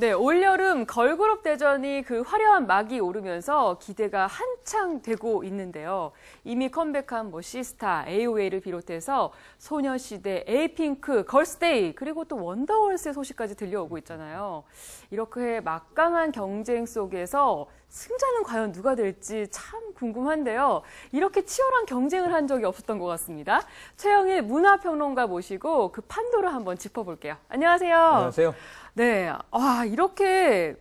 네, 올여름 걸그룹 대전이 그 화려한 막이 오르면서 기대가 한창 되고 있는데요. 이미 컴백한 시스타, AOA를 비롯해서 소녀시대, 에이핑크, 걸스데이, 그리고 또 원더걸스의 소식까지 들려오고 있잖아요. 이렇게 막강한 경쟁 속에서 승자는 과연 누가 될지 참 궁금한데요. 이렇게 치열한 경쟁을 한 적이 없었던 것 같습니다. 최영일 문화평론가 모시고 그 판도를 한번 짚어볼게요. 안녕하세요. 안녕하세요. 네, 이렇게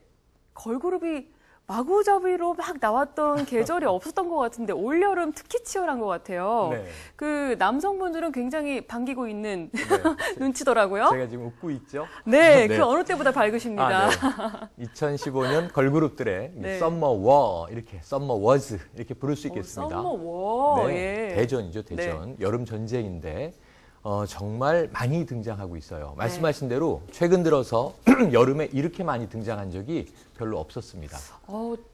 걸그룹이 마구잡이로 막 나왔던 계절이 없었던 것 같은데 올여름 특히 치열한 것 같아요. 네. 그 남성분들은 굉장히 반기고 있는 네. 눈치더라고요. 제가 지금 웃고 있죠? 네, 네. 그 어느 때보다 밝으십니다. 네. 2015년 걸그룹들의 네. 썸머 워, 이렇게 썸머 워즈 이렇게 부를 수 있겠습니다. 썸머 워, 네. 예. 대전이죠, 대전. 여름 전쟁인데 정말 많이 등장하고 있어요. 말씀하신 네. 대로 최근 들어서 여름에 이렇게 많이 등장한 적이 별로 없었습니다.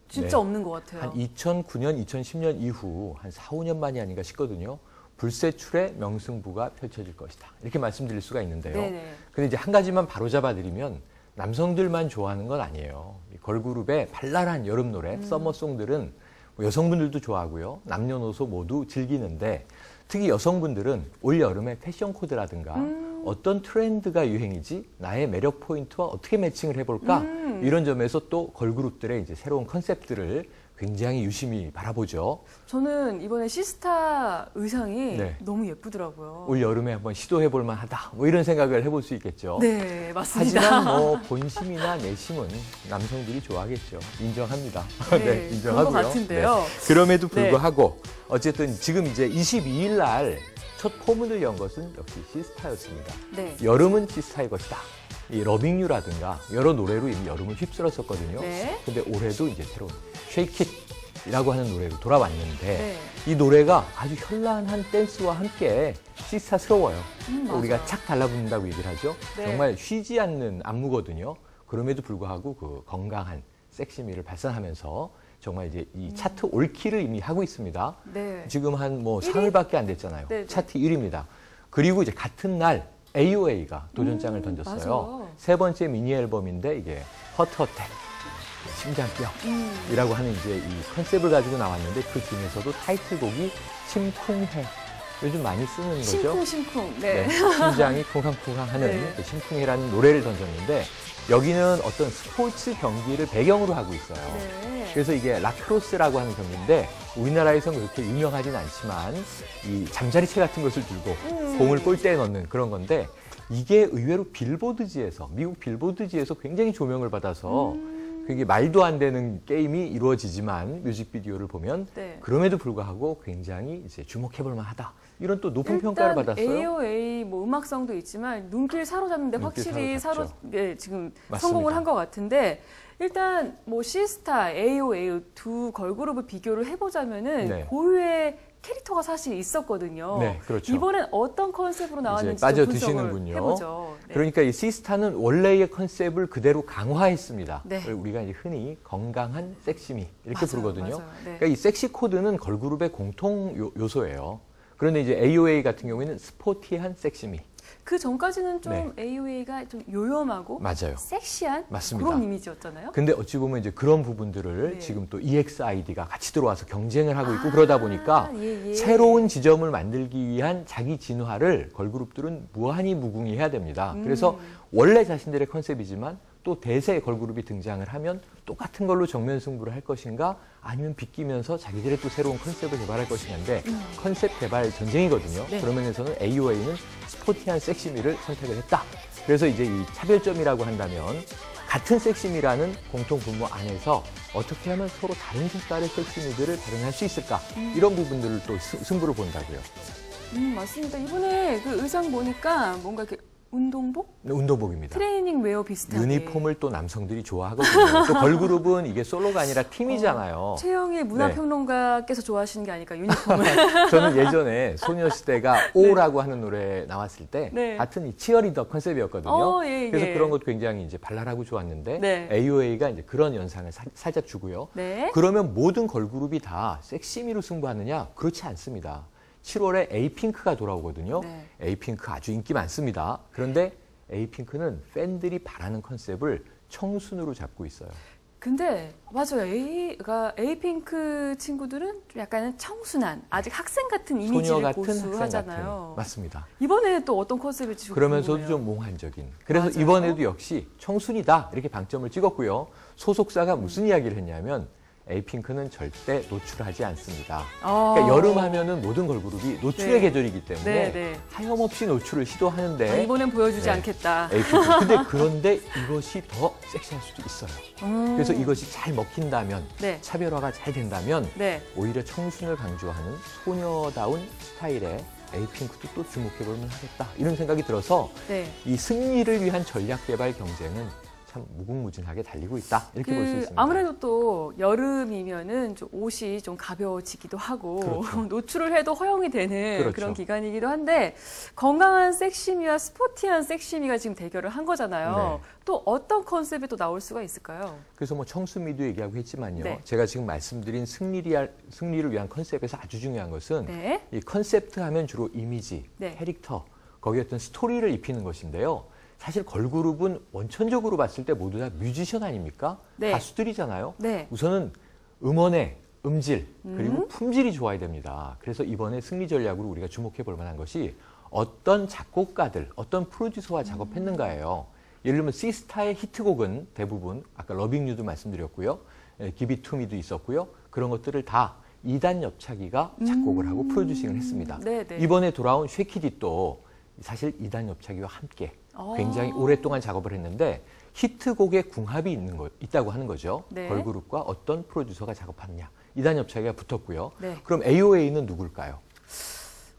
진짜 네. 없는 것 같아요. 한 2009년, 2010년 이후 한 4, 5년 만이 아닌가 싶거든요. 불세출의 명승부가 펼쳐질 것이다. 이렇게 말씀드릴 수가 있는데요. 네네. 근데 이제 한 가지만 바로잡아드리면 남성들만 좋아하는 건 아니에요. 이 걸그룹의 발랄한 여름 노래, 썸머송들은 여성분들도 좋아하고요. 남녀노소 모두 즐기는데 특히 여성분들은 올 여름의 패션 코드라든가 어떤 트렌드가 유행이지 나의 매력 포인트와 어떻게 매칭을 해볼까 이런 점에서 또 걸그룹들의 이제 새로운 컨셉들을 굉장히 유심히 바라보죠. 저는 이번에 시스타 의상이 네. 너무 예쁘더라고요. 올 여름에 한번 시도해볼 만하다. 이런 생각을 해볼 수 있겠죠. 네, 맞습니다. 하지만 본심이나 내심은 남성들이 좋아하겠죠. 인정합니다. 네, 인정하고요. 그런 것 같은데요. 네. 그럼에도 불구하고 어쨌든 지금 이제 22일 날 첫 포문을 연 것은 역시 시스타였습니다. 네. 여름은 시스타의 것이다. 이 러빙유라든가 여러 노래로 이미 여름을 휩쓸었었거든요. 네. 근데 올해도 이제 새로운 Shake It이라고 하는 노래로 돌아왔는데 네. 이 노래가 아주 현란한 댄스와 함께 시스타스러워요. 우리가 착 달라붙는다고 얘기를 하죠. 네. 정말 쉬지 않는 안무거든요. 그럼에도 불구하고 그 건강한 섹시미를 발산하면서 정말 이제 이 차트 올킬을 이미 하고 있습니다. 네. 지금 한 사흘밖에 안 됐잖아요. 네, 네. 차트 1위입니다. 그리고 이제 같은 날 AOA가 도전장을 던졌어요. 맞아. 세 번째 미니 앨범인데 이게 허트어택, 심장병이라고 하는 이제 이 컨셉을 가지고 나왔는데 그 중에서도 타이틀곡이 심쿵해. 요즘 많이 쓰는 거죠. 심쿵. 네. 네, 심장이 쿵쾅쿵쾅하는 네. 그 심쿵해라는 노래를 던졌는데 여기는 어떤 스포츠 경기를 배경으로 하고 있어요. 네. 그래서 이게 라크로스라고 하는 경기인데 우리나라에서는 그렇게 유명하진 않지만 이 잠자리채 같은 것을 들고 공을 골대에 넣는 그런 건데 이게 의외로 빌보드지에서 미국 빌보드지에서 굉장히 조명을 받아서 그게 말도 안 되는 게임이 이루어지지만 뮤직비디오를 보면 네. 그럼에도 불구하고 굉장히 이제 주목해볼 만하다. 이런 또 높은 평가를 받았어요. AOA 음악성도 있지만 눈길 사로잡는데 눈길 확실히 사로잡죠. 지금 맞습니다. 성공을 한 것 같은데 일단 시스타, AOA 두 걸그룹을 비교를 해보자면은 네. 고유의 캐릭터가 사실 있었거든요. 네, 그렇죠. 이번엔 어떤 컨셉으로 나왔는지 이제 빠져 좀 분석을 드시는군요. 해보죠. 네. 그러니까 이 시스타는 원래의 컨셉을 그대로 강화했습니다. 네. 우리가 이제 흔히 건강한 섹시미 이렇게 맞아요, 부르거든요. 맞아요. 네. 그러니까 이 섹시 코드는 걸그룹의 공통 요소예요. 그런데 이제 AOA 같은 경우에는 스포티한 섹시미. 그 전까지는 좀 네. AOA가 좀 요염하고 맞아요. 섹시한 맞습니다. 그런 이미지였잖아요. 근데 어찌 보면 이제 그런 부분들을 네. 지금 또 EXID가 같이 들어와서 경쟁을 하고 있고 그러다 보니까 예. 새로운 지점을 만들기 위한 자기 진화를 걸그룹들은 무한히 무궁해야 됩니다. 그래서 원래 자신들의 컨셉이지만 또 대세 걸그룹이 등장을 하면 똑같은 걸로 정면 승부를 할 것인가 아니면 비끼면서 자기들의 또 새로운 컨셉을 개발할 것인가인데 컨셉 개발 전쟁이거든요. 네. 그런 면에서는 AOA는 스포티한 섹시미를 선택을 했다. 그래서 이제 이 차별점이라고 한다면 같은 섹시미라는 공통 분모 안에서 어떻게 하면 서로 다른 색깔의 섹시미들을 발현할 수 있을까 이런 부분들을 또 승부를 본다고요. 맞습니다. 이번에 그 의상 보니까 뭔가 이렇게 운동복? 운동복입니다. 트레이닝 웨어 비슷하게. 유니폼을 또 남성들이 좋아하거든요. 또 걸그룹은 이게 솔로가 아니라 팀이잖아요. 최영일 문화평론가께서 좋아하시는 게 아닐까, 유니폼을. 저는 예전에 소녀시대가 오라고 하는 노래 나왔을 때 네. 같은 이 치어리더 컨셉이었거든요. 예. 그래서 그런 것도 굉장히 이제 발랄하고 좋았는데 네. AOA가 이제 그런 연상을 살짝 주고요. 네. 그러면 모든 걸그룹이 다 섹시미로 승부하느냐? 그렇지 않습니다. 7월에 에이핑크가 돌아오거든요. 네. 에이핑크 아주 인기 많습니다. 그런데 에이핑크는 팬들이 바라는 컨셉을 청순으로 잡고 있어요. 근데 맞아요. 에이핑크 친구들은 좀 약간은 청순한 아직 학생 같은 소녀 이미지를 같은 고수하잖아요. 학생 같은. 맞습니다. 이번에는 또 어떤 컨셉일지 그러면서도 궁금해요. 좀 몽환적인. 그래서 맞아요. 이번에도 역시 청순이다 이렇게 방점을 찍었고요. 소속사가 무슨 이야기를 했냐면 에이핑크는 절대 노출하지 않습니다. 그러니까 여름 하면은 모든 걸그룹이 노출의 네. 계절이기 때문에 네. 하염없이 노출을 시도하는데 아, 이번엔 보여주지 네. 않겠다. 에이핑크. 그런데 이것이 더 섹시할 수도 있어요. 그래서 이것이 잘 먹힌다면 네. 차별화가 잘 된다면 네. 오히려 청순을 강조하는 소녀다운 스타일의 에이핑크도 또 주목해볼만 하겠다 이런 생각이 들어서 네. 이 승리를 위한 전략 개발 경쟁은 참 무궁무진하게 달리고 있다 이렇게 볼 수 있습니다. 아무래도 또 여름이면은 좀 옷이 좀 가벼워지기도 하고 그렇죠. 노출을 해도 허용이 되는 그렇죠. 그런 기간이기도 한데 건강한 섹시미와 스포티한 섹시미가 지금 대결을 한 거잖아요. 네. 또 어떤 컨셉이 또 나올 수가 있을까요? 그래서 뭐 청순미도 얘기하고 했지만요. 네. 제가 지금 말씀드린 승리를 위한 컨셉에서 아주 중요한 것은 네. 이 컨셉트 하면 주로 이미지, 네. 캐릭터, 거기에 어떤 스토리를 입히는 것인데요. 사실 걸그룹은 원천적으로 봤을 때 모두 다 뮤지션 아닙니까? 네. 가수들이잖아요. 네. 우선은 음원의 음질 그리고 품질이 좋아야 됩니다. 그래서 이번에 승리 전략으로 우리가 주목해 볼 만한 것이 어떤 작곡가들, 어떤 프로듀서와 작업했는가예요. 예를 들면 시스타의 히트곡은 대부분 아까 러빙 유도 말씀드렸고요. Give It To Me도 있었고요. 그런 것들을 다 이단 엽차기가 작곡을 하고 프로듀싱을 했습니다. 네네. 이번에 돌아온 쉐키디도 사실 이단 엽차기와 함께 굉장히 오랫동안 작업을 했는데 히트곡에 궁합이 있다고 하는 거죠. 네. 걸그룹과 어떤 프로듀서가 작업하느냐. 이단 엽차기가 붙었고요. 네. 그럼 AOA는 누굴까요?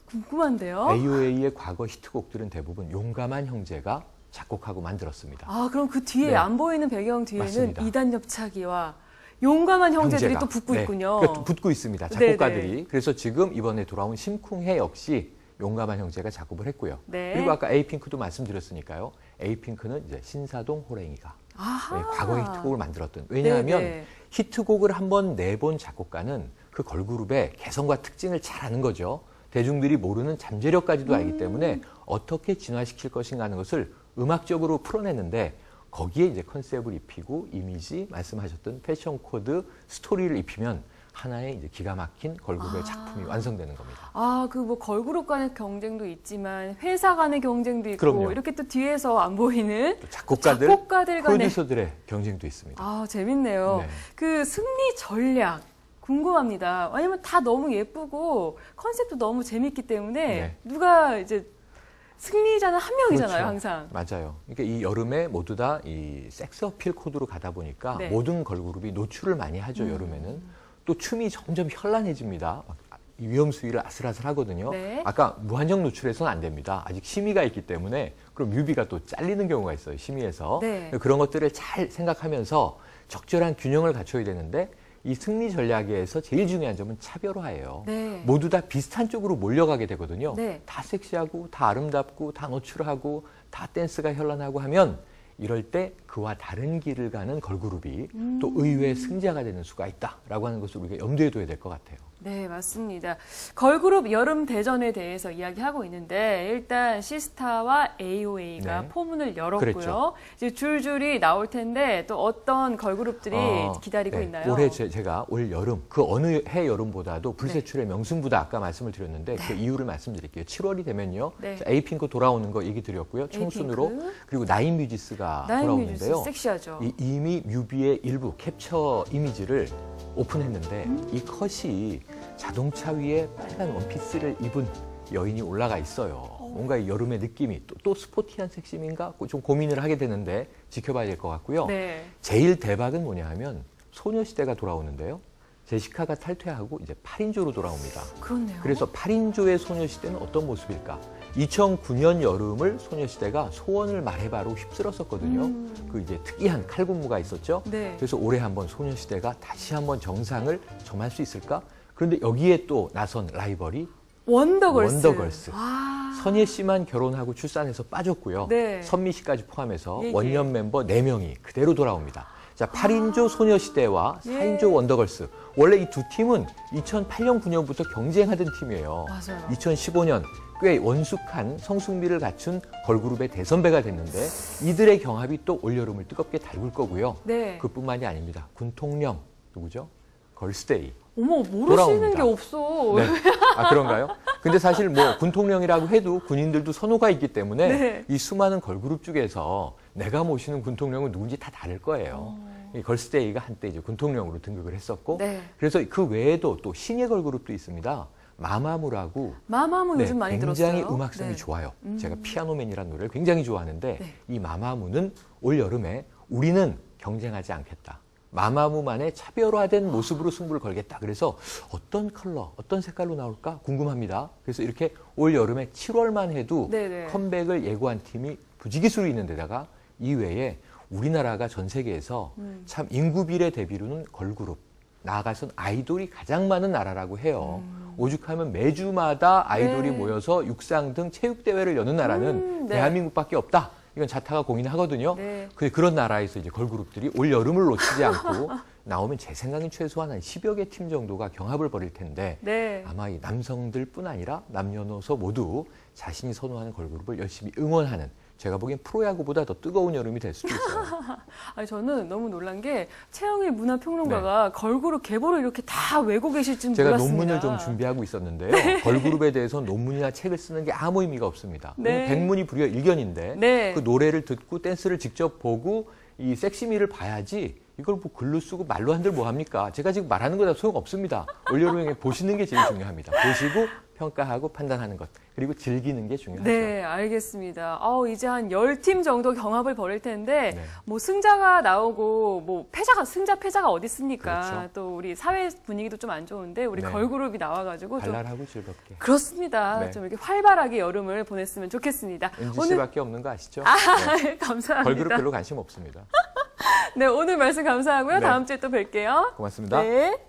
궁금한데요. AOA의 과거 히트곡들은 대부분 용감한 형제가 작곡하고 만들었습니다. 아, 그럼 그 뒤에 네. 안 보이는 배경 뒤에는 맞습니다. 이단 엽차기와 용감한 형제들이 형제가. 또 붙고 네. 있군요. 그러니까 붙고 있습니다. 작곡가들이. 네네. 그래서 지금 이번에 돌아온 심쿵해 역시 용감한 형제가 작업을 했고요. 네. 그리고 아까 에이핑크도 말씀드렸으니까요. 에이핑크는 이제 신사동 호랭이가 아하. 과거의 히트곡을 만들었던. 왜냐하면 네네. 히트곡을 한번 내본 작곡가는 그 걸그룹의 개성과 특징을 잘 아는 거죠. 대중들이 모르는 잠재력까지도 알기 때문에 어떻게 진화시킬 것인가 하는 것을 음악적으로 풀어내는데 거기에 이제 컨셉을 입히고 이미지, 말씀하셨던 패션 코드, 스토리를 입히면 하나의 이제 기가 막힌 걸그룹의 작품이 완성되는 겁니다. 아, 그 뭐 걸그룹 간의 경쟁도 있지만 회사 간의 경쟁도 있고 그럼요. 이렇게 또 뒤에서 안 보이는 또 작곡가들, 간의 프로듀서들의 경쟁도 있습니다. 아, 재밌네요. 네. 그 승리 전략 궁금합니다. 왜냐면 다 너무 예쁘고 컨셉도 너무 재밌기 때문에 네. 누가 이제 승리자는 한 명이잖아요, 그렇죠. 항상. 맞아요. 그러니까 이 여름에 모두 다 이 섹스 어필 코드로 가다 보니까 네. 모든 걸그룹이 노출을 많이 하죠, 여름에는. 또 춤이 점점 현란해집니다. 위험 수위를 아슬아슬하거든요. 네. 아까 무한정 노출해서는 안 됩니다. 아직 심의가 있기 때문에 그럼 뮤비가 또 잘리는 경우가 있어요, 심의에서. 네. 그런 것들을 잘 생각하면서 적절한 균형을 갖춰야 되는데 이 승리 전략에서 제일 중요한 점은 차별화예요. 네. 모두 다 비슷한 쪽으로 몰려가게 되거든요. 네. 다 섹시하고 다 아름답고 다 노출하고 다 댄스가 현란하고 하면 이럴 때 그와 다른 길을 가는 걸그룹이 또 의외의 승자가 되는 수가 있다라고 하는 것을 우리가 염두에 둬야 될 것 같아요. 네, 맞습니다. 걸그룹 여름 대전에 대해서 이야기하고 있는데 일단 시스타와 AOA가 네. 포문을 열었고요. 그랬죠. 이제 줄줄이 나올 텐데 또 어떤 걸그룹들이 기다리고 네. 있나요? 올해 제가 올 여름 그 어느 해 여름보다도 불세출의 네. 명승부다 아까 말씀을 드렸는데 그 이유를 말씀드릴게요. 7월이 되면요. 네. 자, 에이핑크 돌아오는 거 얘기 드렸고요. 청순으로 에이핑크. 그리고 나인뮤지스가 나인뮤지스 돌아오는데요. 섹시하죠. 이미 뮤비의 일부 캡처 이미지를 오픈했는데 이 컷이 자동차 위에 빨간 원피스를 입은 여인이 올라가 있어요. 뭔가 이 여름의 느낌이 또 스포티한 섹시미인가 좀 고민을 하게 되는데 지켜봐야 될 것 같고요. 네. 제일 대박은 뭐냐 하면 소녀시대가 돌아오는데요. 제시카가 탈퇴하고 이제 8인조로 돌아옵니다. 그렇네요. 그래서 8인조의 소녀시대는 어떤 모습일까? 2009년 여름을 소녀시대가 소원을 말해봐로 휩쓸었었거든요. 그 이제 특이한 칼군무가 있었죠. 네. 그래서 올해 한번 소녀시대가 다시 한번 정상을 점할 수 있을까? 그런데 여기에 또 나선 라이벌이 원더걸스. 아. 선예 씨만 결혼하고 출산해서 빠졌고요. 네. 선미 씨까지 포함해서 예, 예. 원년 멤버 4명이 그대로 돌아옵니다. 자, 8인조 소녀시대와 예. 4인조 원더걸스. 원래 이 두 팀은 2008년, 9년부터 경쟁하던 팀이에요. 맞아요. 2015년 꽤 원숙한 성숙미를 갖춘 걸그룹의 대선배가 됐는데 이들의 경합이 또 올여름을 뜨겁게 달굴 거고요. 네. 그뿐만이 아닙니다. 군통령 누구죠? 걸스데이. 어머, 모르시는 돌아옵니다. 게 없어. 네. 아, 그런가요? 근데 사실 뭐 군통령이라고 해도 군인들도 선호가 있기 때문에 네. 이 수많은 걸그룹 중에서 내가 모시는 군통령은 누군지 다 다를 거예요. 이 걸스데이가 한때 이제 군통령으로 등극을 했었고 네. 그래서 그 외에도 또 신예 걸그룹도 있습니다. 마마무라고 마마무 네, 요즘 많이 굉장히 들었어요. 음악성이 네. 좋아요. 제가 피아노맨이라는 노래를 굉장히 좋아하는데 네. 이 마마무는 올 여름에 우리는 경쟁하지 않겠다. 마마무만의 차별화된 모습으로 승부를 걸겠다. 그래서 어떤 컬러, 어떤 색깔로 나올까 궁금합니다. 그래서 이렇게 올 여름에 7월만 해도 네네. 컴백을 예고한 팀이 부지기수로 있는 데다가 이외에 우리나라가 전 세계에서 참 인구 비례 대비로는 걸그룹, 나아가서는 아이돌이 가장 많은 나라라고 해요. 오죽하면 매주마다 아이돌이 네. 모여서 육상 등 체육대회를 여는 나라는 네. 대한민국밖에 없다. 이건 자타가 공인하거든요. 네. 근데 그런 나라에서 이제 걸그룹들이 올 여름을 놓치지 않고 나오면 제 생각엔 최소한 한 10여 개 팀 정도가 경합을 벌일 텐데 네. 아마 이 남성들뿐 아니라 남녀노소 모두 자신이 선호하는 걸그룹을 열심히 응원하는 제가 보기엔 프로야구보다 더 뜨거운 여름이 될 수도 있어요. 아니, 저는 너무 놀란 게 최영일 문화평론가가 걸그룹 계보를 이렇게 다 외고 계실 줄 제가 몰랐습니다. 논문을 좀 준비하고 있었는데요. 걸그룹에 대해서 논문이나 책을 쓰는 게 아무 의미가 없습니다. 네. 백문이 불여 일견인데 네. 그 노래를 듣고 댄스를 직접 보고 이 섹시미를 봐야지 이걸 뭐 글로 쓰고 말로 한들 뭐합니까? 제가 지금 말하는 거다 소용없습니다. 올여름에 보시는 게 제일 중요합니다. 보시고 평가하고 판단하는 것 그리고 즐기는 게 중요하죠. 네, 알겠습니다. 이제 한 10팀 정도 경합을 벌일 텐데 네. 뭐 승자가 나오고 뭐 패자가 어디 있습니까? 그렇죠. 또 우리 사회 분위기도 좀 안 좋은데 우리 네. 걸그룹이 나와가지고 좀 발랄하고 즐겁게. 그렇습니다. 네. 좀 이렇게 활발하게 여름을 보냈으면 좋겠습니다. 은지 씨밖에 없는 거 아시죠? 네. 감사합니다. 걸그룹 별로 관심 없습니다. 네, 오늘 말씀 감사하고요. 네. 다음 주에 또 뵐게요. 고맙습니다. 네.